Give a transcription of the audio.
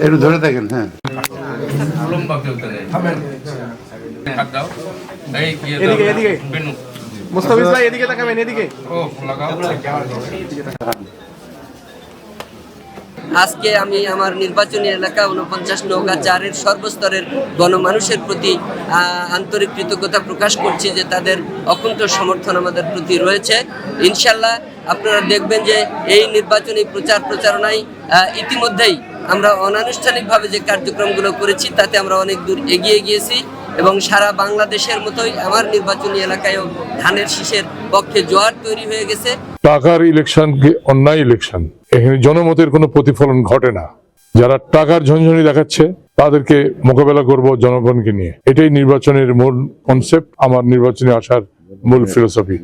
একটু ধরে থাকেন। হ্যাঁ, মুস্তাফিজ ভাই এদিকে তাকাবেন, এদিকে। আজকে আমি আমার নির্বাচনী এলাকা ৪৯ নৌকা ৪-এর সর্বস্তরের গণমানুষের প্রতি আন্তরিক কৃতজ্ঞতা প্রকাশ করছি যে তাদের অকুণ্ঠ সমর্থন আমাদের প্রতি রয়েছে। ইনশাল্লাহ আপনারা দেখবেন যে এই নির্বাচনী প্রচারণায় ইতিমধ্যেই আমরা অনানুষ্ঠানিকভাবে যে কার্যক্রমগুলো করেছি তাতে আমরা অনেক দূর এগিয়ে গিয়েছি এবং সারা বাংলাদেশের মতোই আমার নির্বাচনী এলাকায়ও ধানের শীষের পক্ষে জোয়ার তৈরি হয়ে গেছে। টাকার ইলেকশন অন্যায় ইলেকশন, এখানে জনমতের কোনো প্রতিফলন ঘটে না। যারা টাকার ঝনঝনি দেখাচ্ছে তাদেরকে মোকাবেলা করব জনগণকে নিয়ে। এটাই নির্বাচনের মূল কনসেপ্ট, আমার নির্বাচনে আসার মূল ফিলোসফি।